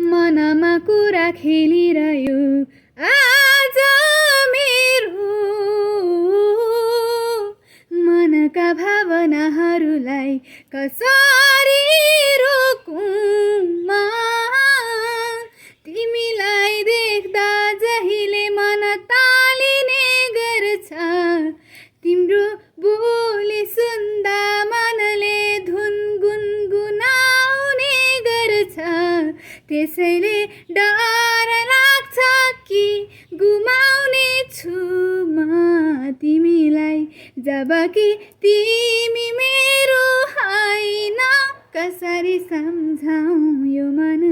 मनमा कुरा खेलिरह्यो आज मेरो मनका भावनाहरूलाई कसरी रोकुमा तिमीलाई देख्दा जहिले मन तालिने गर्छ तिम्रो बोली सुन्दा मनले धुन गुनगुनाउने गर्छ त्यसैले डर लाग्छ कि गुमाउने छु म तिमीलाई जबकि तिमी मेरो होइन कसरी सम्झाऊ यो मन